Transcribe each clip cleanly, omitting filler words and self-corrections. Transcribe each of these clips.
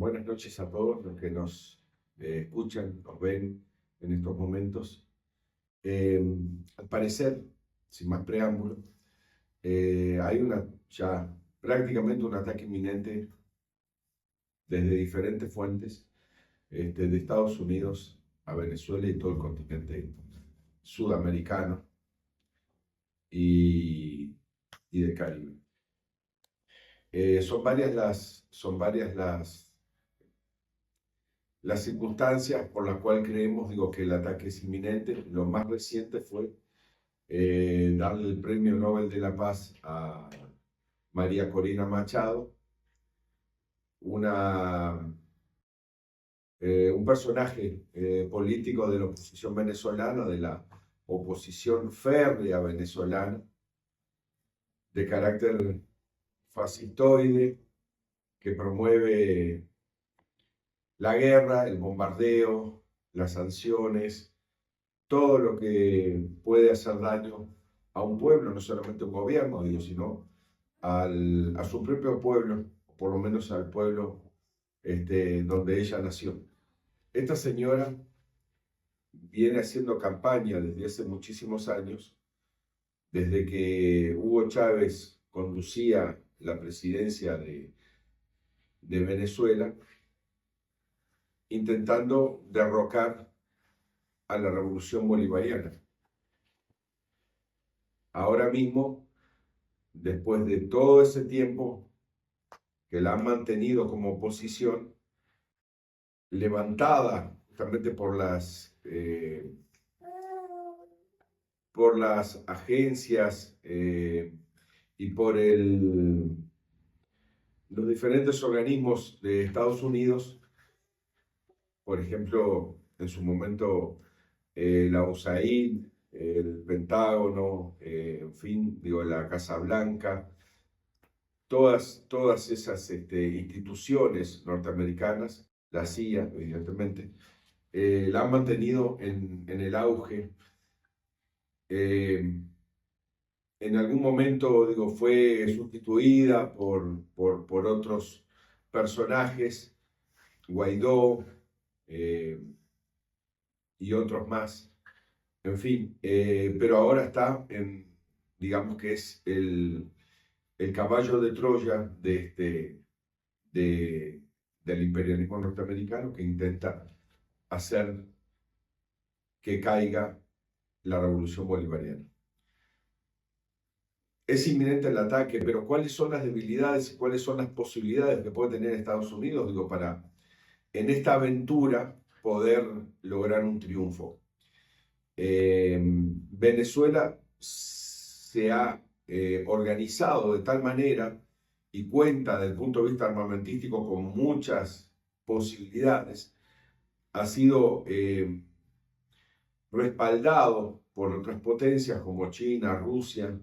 Buenas noches a todos los que nos escuchan, nos ven en estos momentos. Eh, Al parecer, sin más preámbulo, hay ya prácticamente un ataque inminente desde diferentes fuentes de Estados Unidos a Venezuela y todo el continente sudamericano y, y del Caribe. Son varias las circunstancias por las cuales creemos, que el ataque es inminente. Lo más reciente fue darle el Premio Nobel de la Paz a María Corina Machado, un personaje político de la oposición venezolana, de la oposición férrea venezolana, de carácter fascistoide, que promueve la guerra, el bombardeo, las sanciones, todo lo que puede hacer daño a un pueblo, no solamente a un gobierno, sino a su propio pueblo, o por lo menos al pueblo donde ella nació. Esta señora viene haciendo campaña desde hace muchísimos años, desde que Hugo Chávez conducía la presidencia de Venezuela, intentando derrocar a la revolución bolivariana. Ahora mismo, después de todo ese tiempo que la han mantenido como oposición, levantada justamente por las agencias y por los diferentes organismos de Estados Unidos, por ejemplo, en su momento la USAID, el Pentágono, en fin, la Casa Blanca, todas esas instituciones norteamericanas, la CIA, evidentemente, la han mantenido en el auge. En algún momento, fue sustituida por otros personajes, Guaidó y otros más, en fin, pero ahora está digamos que es el caballo de Troya del imperialismo norteamericano, que intenta hacer que caiga la revolución bolivariana. Es inminente el ataque, pero ¿cuáles son las debilidades y cuáles son las posibilidades que puede tener Estados Unidos, para en esta aventura poder lograr un triunfo? Venezuela se ha organizado de tal manera y cuenta desde el punto de vista armamentístico con muchas posibilidades. Ha sido respaldado por otras potencias como China, Rusia,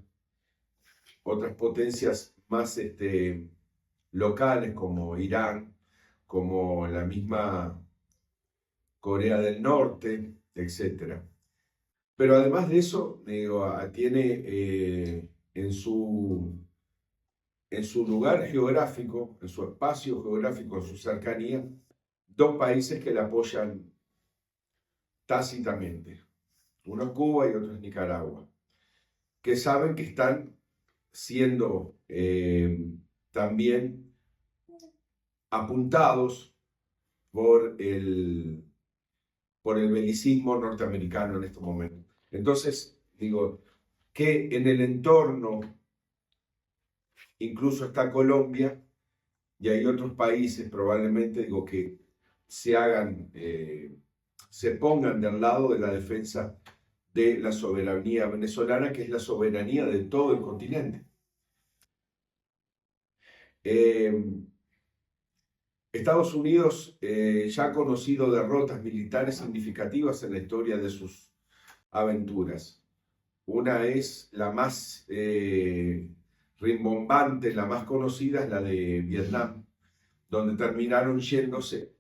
otras potencias más locales como Irán, como la misma Corea del Norte, etc. Pero además de eso, tiene en su lugar geográfico, en su espacio geográfico, en su cercanía, dos países que la apoyan tácitamente. Uno es Cuba y otro es Nicaragua, que saben que están siendo también apuntados por el belicismo norteamericano en estos momentos. Entonces, que en el entorno incluso está Colombia y hay otros países probablemente, que se pongan del lado de la defensa de la soberanía venezolana, que es la soberanía de todo el continente. Estados Unidos ya ha conocido derrotas militares significativas en la historia de sus aventuras. Una es la más rimbombante, la más conocida, es la de Vietnam, donde terminaron yéndose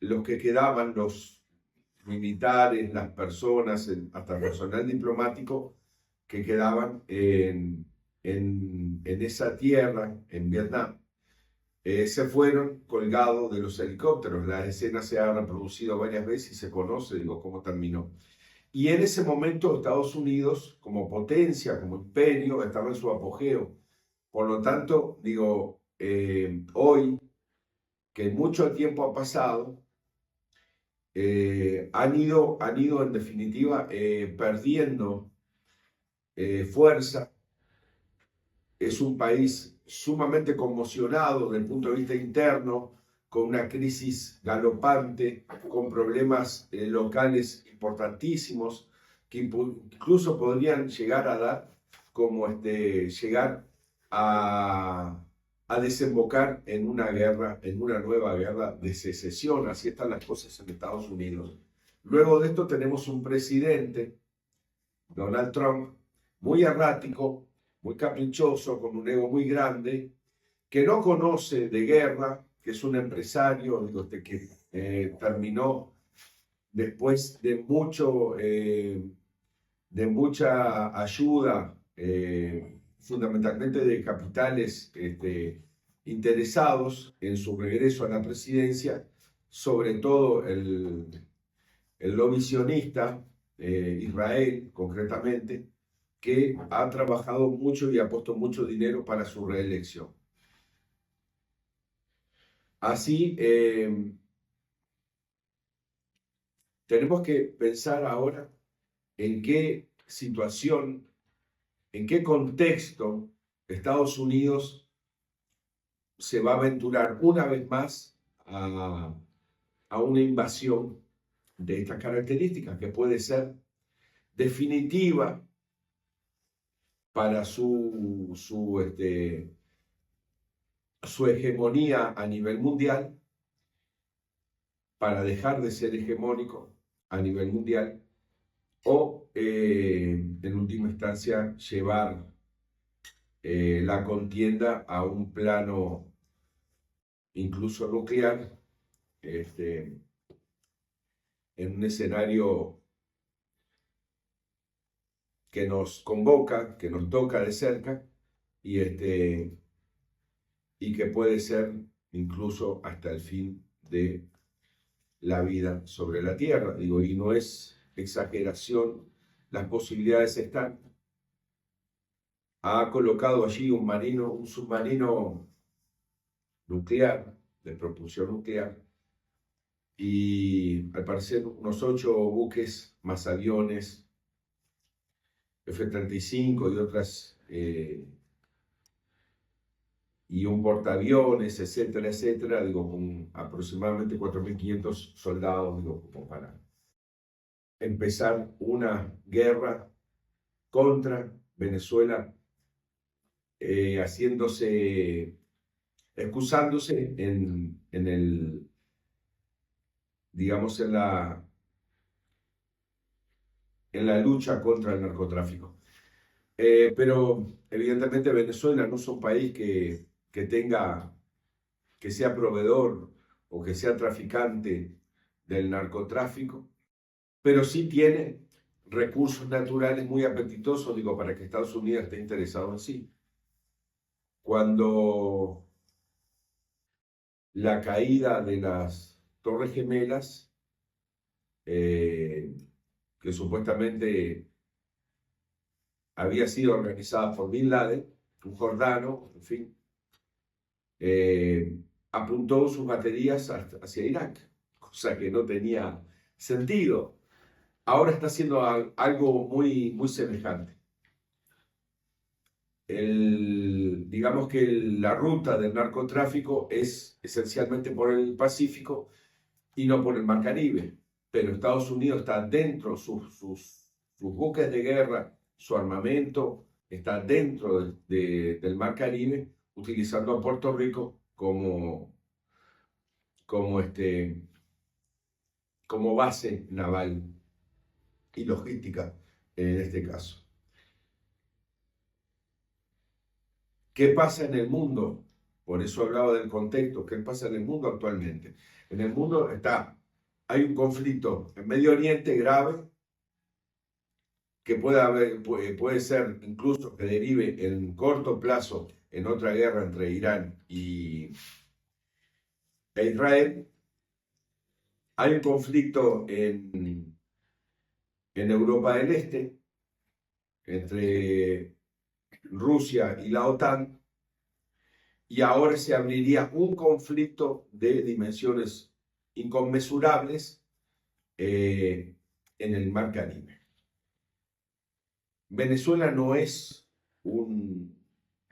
los que quedaban, los militares, las personas, hasta el personal diplomático que quedaban en esa tierra, en Vietnam. se fueron colgados de los helicópteros. La escena se ha reproducido varias veces y se conoce, digo, cómo terminó. Y en ese momento Estados Unidos, como potencia, como imperio, estaba en su apogeo. Por lo tanto, digo, hoy, que mucho tiempo ha pasado, han ido en definitiva perdiendo fuerza. Es un país sumamente conmocionado desde el punto de vista interno, con una crisis galopante, con problemas locales importantísimos, que incluso podrían llegar a dar, como llegar a desembocar en una guerra, en una nueva guerra de secesión. Así están las cosas en Estados Unidos. Luego de esto tenemos un presidente, Donald Trump, muy errático, muy caprichoso, con un ego muy grande, que no conoce de guerra, que es un empresario, digo, que terminó después de mucha ayuda, fundamentalmente de capitales interesados en su regreso a la presidencia, sobre todo el lobby sionista, Israel concretamente, que ha trabajado mucho y ha puesto mucho dinero para su reelección. Así, tenemos que pensar ahora en qué situación, en qué contexto Estados Unidos se va a aventurar una vez más a una invasión de estas características, que puede ser definitiva para su hegemonía a nivel mundial, para dejar de ser hegemónico a nivel mundial, o en última instancia llevar la contienda a un plano incluso nuclear, en un escenario que nos convoca, que nos toca de cerca, y que puede ser incluso hasta el fin de la vida sobre la Tierra. Digo, y no es exageración, las posibilidades están. Ha colocado allí un submarino nuclear, de propulsión nuclear, y al parecer unos 8 buques más aviones F-35 y otras, y un portaaviones, etcétera, etcétera, digo, con aproximadamente 4.500 soldados, digo, como para empezar una guerra contra Venezuela, excusándose digamos, en la lucha contra el narcotráfico. Pero evidentemente Venezuela no es un país que sea proveedor o que sea traficante del narcotráfico, pero sí tiene recursos naturales muy apetitosos, digo, para que Estados Unidos esté interesado en sí. Cuando la caída de las Torres Gemelas, que supuestamente había sido organizada por Bin Laden, un jordano, en fin, apuntó sus baterías hacia Irak, cosa que no tenía sentido. Ahora está haciendo algo muy, muy semejante. Digamos que la ruta del narcotráfico es esencialmente por el Pacífico y no por el Mar Caribe, pero Estados Unidos está dentro, sus buques de guerra, su armamento está dentro del Mar Caribe, utilizando a Puerto Rico como base naval y logística en este caso. ¿Qué pasa en el mundo? Por eso hablaba del contexto. ¿Qué pasa en el mundo actualmente? En el mundo hay un conflicto en Medio Oriente grave, que puede ser incluso que derive en corto plazo en otra guerra entre Irán y e Israel. Hay un conflicto en Europa del Este entre Rusia y la OTAN, y ahora se abriría un conflicto de dimensiones inconmensurables en el Mar Caribe. Venezuela no es un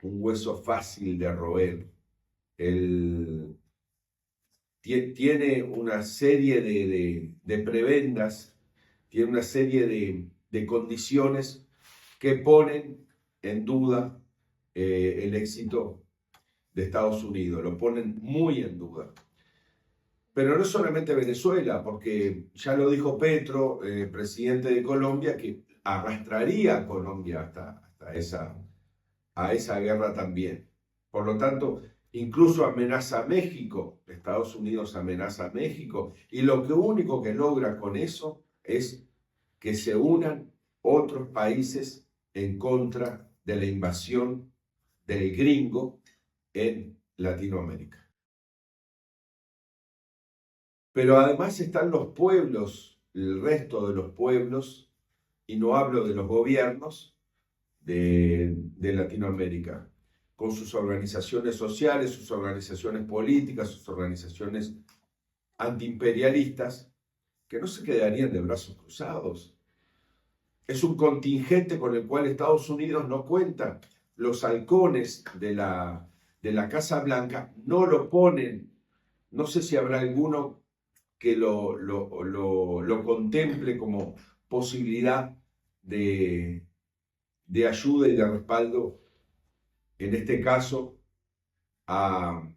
hueso fácil de roer. Tiene una serie de prebendas, tiene una serie de condiciones que ponen en duda el éxito de Estados Unidos, lo ponen muy en duda. Pero no solamente Venezuela, porque ya lo dijo Petro, presidente de Colombia, que arrastraría a Colombia hasta a esa guerra también. Por lo tanto, incluso amenaza a México, Estados Unidos amenaza a México, y lo único que logra con eso es que se unan otros países en contra de la invasión del gringo en Latinoamérica. Pero además están los pueblos, el resto de los pueblos, y no hablo de los gobiernos de Latinoamérica, con sus organizaciones sociales, sus organizaciones políticas, sus organizaciones antiimperialistas, que no se quedarían de brazos cruzados. Es un contingente con el cual Estados Unidos no cuenta. Los halcones de la Casa Blanca no lo ponen. No sé si habrá alguno que lo contemple como posibilidad de ayuda y de respaldo, en este caso, a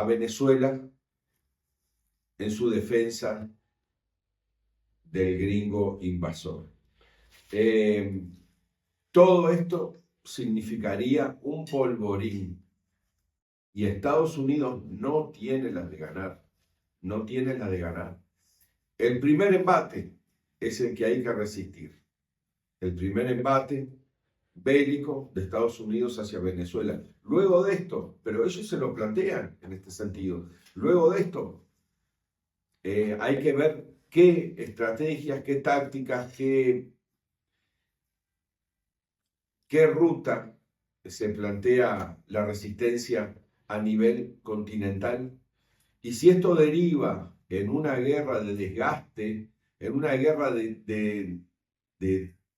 Venezuela en su defensa del gringo invasor. Todo esto significaría un polvorín, y Estados Unidos no tiene las de ganar, no tiene las de ganar. El primer embate es el que hay que resistir, el primer embate bélico de Estados Unidos hacia Venezuela. Luego de esto, pero ellos se lo plantean en este sentido, luego de esto hay que ver qué estrategias, qué tácticas, qué ruta se plantea la resistencia a nivel continental, y si esto deriva en una guerra de desgaste, en una guerra de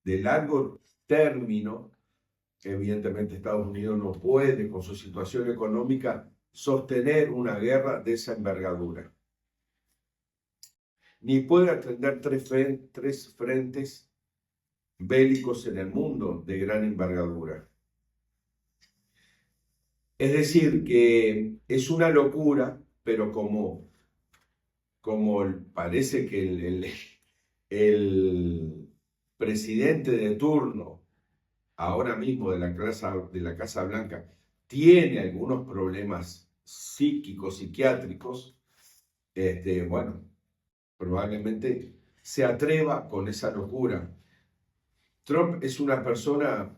largo término, evidentemente Estados Unidos no puede, con su situación económica, sostener una guerra de esa envergadura, ni puede atender tres frentes bélicos en el mundo de gran envergadura. Es decir, que es una locura, pero como parece que el presidente de turno, ahora mismo de la Casa Blanca, tiene algunos problemas psíquicos, psiquiátricos, bueno, probablemente se atreva con esa locura. Trump es una persona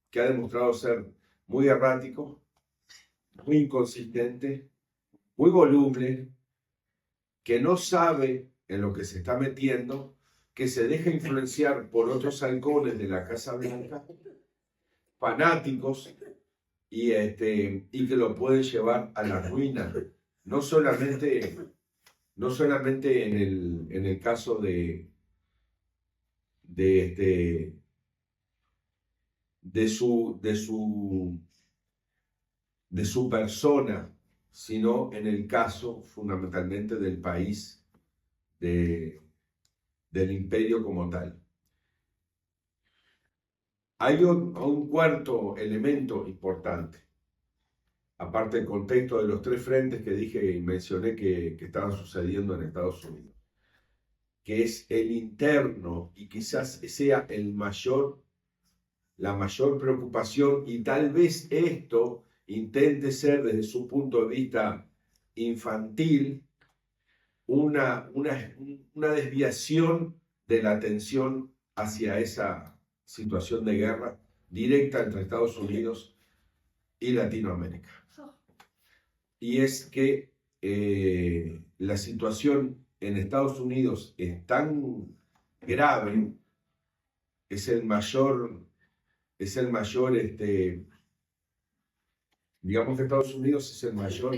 que ha demostrado ser muy errático, muy inconsistente, muy voluble, que no sabe en lo que se está metiendo, que se deja influenciar por otros halcones de la Casa Blanca, fanáticos, y que lo pueden llevar a la ruina. No solamente en el caso de su persona, sino en el caso fundamentalmente del país, del imperio como tal. Hay un cuarto elemento importante, aparte del contexto de los tres frentes que dije y mencioné que estaban sucediendo en Estados Unidos, que es el interno, y quizás sea la mayor preocupación, y tal vez esto intente ser desde su punto de vista infantil una desviación de la atención hacia esa situación de guerra directa entre Estados Unidos y Latinoamérica. y es que la situación en Estados Unidos es tan grave, es el mayor, digamos que Estados Unidos es el mayor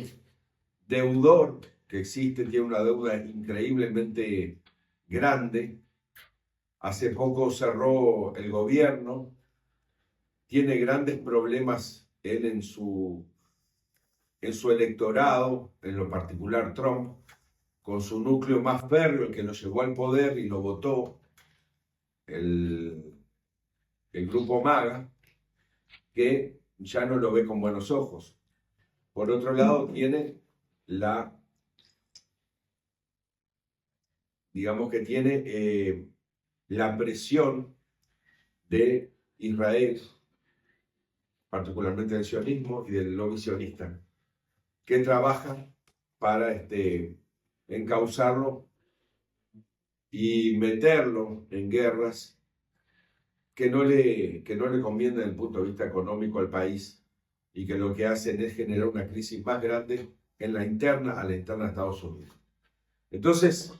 deudor que existe, tiene una deuda increíblemente grande. Hace poco cerró el gobierno, tiene grandes problemas él en su electorado, en lo particular Trump, con su núcleo más férreo, el que lo llevó al poder y lo votó, el grupo MAGA, que ya no lo ve con buenos ojos. Por otro lado, tiene digamos que tiene la presión de Israel, particularmente del sionismo y del lobby sionista, que trabaja para encauzarlo y meterlo en guerras que no le convienen desde el punto de vista económico al país y que lo que hacen es generar una crisis más grande a la interna de Estados Unidos. Entonces,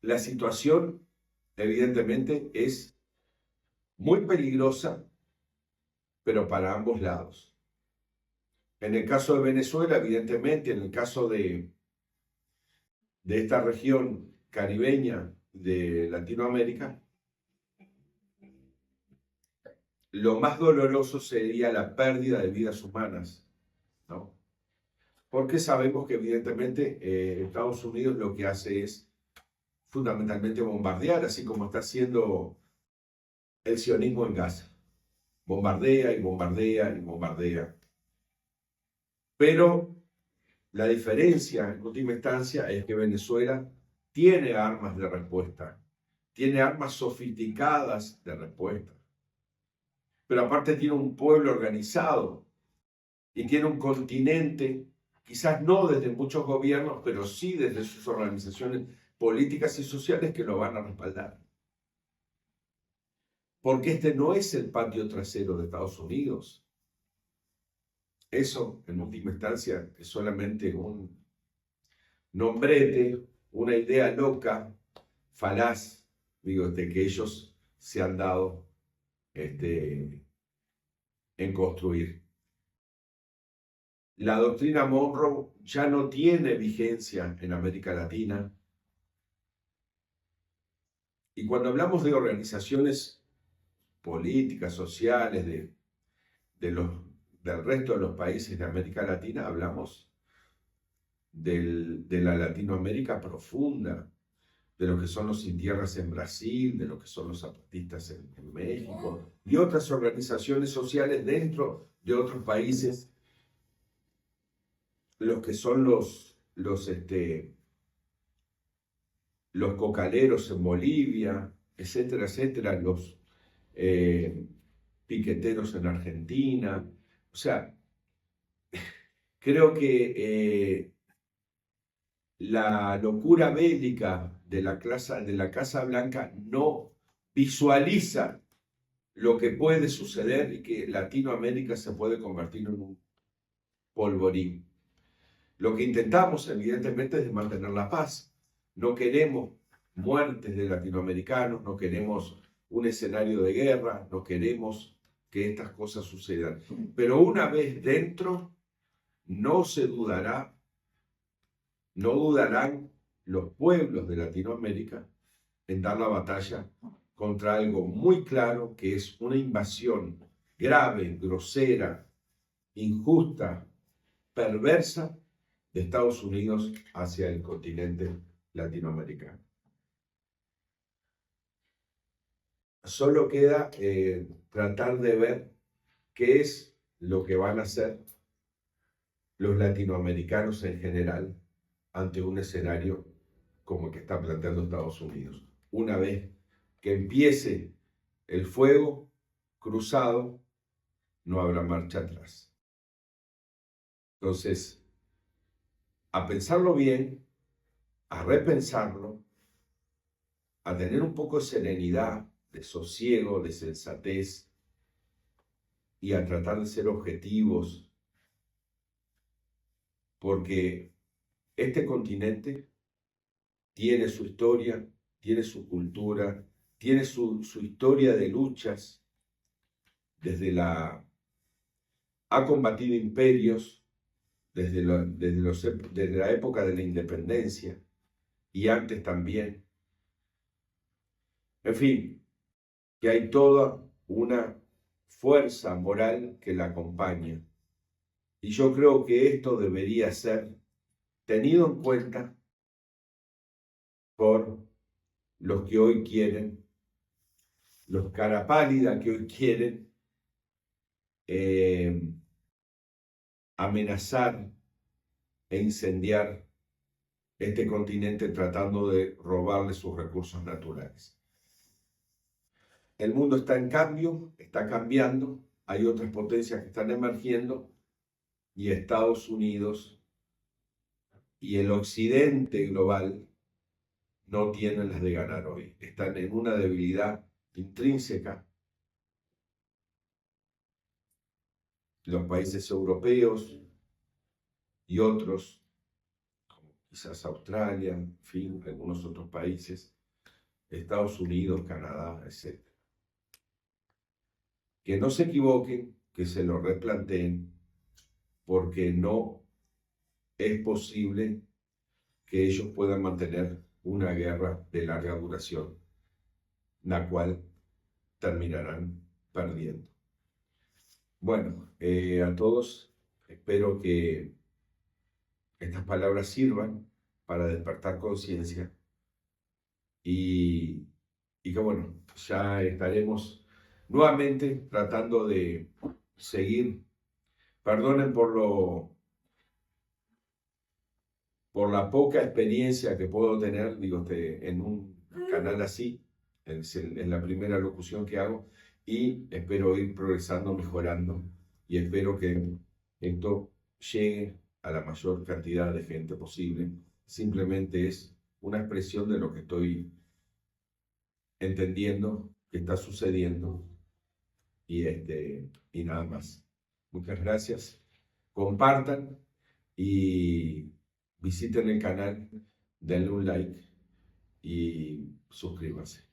la situación evidentemente es muy peligrosa, pero para ambos lados. En el caso de Venezuela, evidentemente, en el caso de esta región caribeña de Latinoamérica, lo más doloroso sería la pérdida de vidas humanas, ¿no? Porque sabemos que evidentemente Estados Unidos lo que hace es fundamentalmente bombardear, así como está haciendo el sionismo en Gaza. Bombardea y bombardea y bombardea. Pero la diferencia, en última instancia, es que Venezuela tiene armas de respuesta, tiene armas sofisticadas de respuesta. Pero aparte tiene un pueblo organizado y tiene un continente, quizás no desde muchos gobiernos, pero sí desde sus organizaciones políticas y sociales que lo van a respaldar. Porque este no es el patio trasero de Estados Unidos. Eso, en última instancia, es solamente un nombrete, una idea loca, falaz, de que ellos se han dado en construir. La doctrina Monroe ya no tiene vigencia en América Latina. Y cuando hablamos de organizaciones políticas, sociales, del resto de los países de América Latina, hablamos de la Latinoamérica profunda, de lo que son los sin tierras en Brasil, de lo que son los zapatistas en México, y otras organizaciones sociales dentro de otros países, los que son los cocaleros en Bolivia, etcétera, etcétera, los piqueteros en Argentina. O sea, creo que la locura bélica de la Casa Blanca no visualiza lo que puede suceder y que Latinoamérica se puede convertir en un polvorín. Lo que intentamos, evidentemente, es mantener la paz. No queremos muertes de latinoamericanos, no queremos un escenario de guerra, no queremos que estas cosas sucedan. Pero una vez dentro, no dudarán los pueblos de Latinoamérica en dar la batalla contra algo muy claro, que es una invasión grave, grosera, injusta, perversa de Estados Unidos hacia el continente latinoamericano. Solo queda tratar de ver qué es lo que van a hacer los latinoamericanos en general ante un escenario como el que está planteando Estados Unidos. Una vez que empiece el fuego cruzado, no habrá marcha atrás. Entonces, a pensarlo bien, a repensarlo, a tener un poco de serenidad, de sosiego, de sensatez y a tratar de ser objetivos porque este continente tiene su historia, tiene su cultura, tiene su historia de luchas, ha combatido imperios desde la época de la independencia y antes también. En fin, que hay toda una fuerza moral que la acompaña. Y yo creo que esto debería ser tenido en cuenta por los que hoy quieren, los cara pálida que hoy quieren amenazar e incendiar este continente tratando de robarle sus recursos naturales. El mundo está en cambio, está cambiando, hay otras potencias que están emergiendo y Estados Unidos y el occidente global no tienen las de ganar hoy. Están en una debilidad intrínseca. Los países europeos y otros, como quizás Australia, en fin, algunos otros países, Estados Unidos, Canadá, etc. Que no se equivoquen, que se lo replanteen, porque no es posible que ellos puedan mantener una guerra de larga duración, la cual terminarán perdiendo. Bueno, a todos espero que estas palabras sirvan para despertar conciencia y que bueno, ya estaremos nuevamente tratando de seguir. Perdonen por la poca experiencia que puedo tener, digo, en un canal así, en la primera locución que hago, y espero ir progresando, mejorando, y espero que esto llegue a la mayor cantidad de gente posible. Simplemente es una expresión de lo que estoy entendiendo que está sucediendo y nada más. Muchas gracias. Compartan y visiten el canal, denle un like y suscríbanse.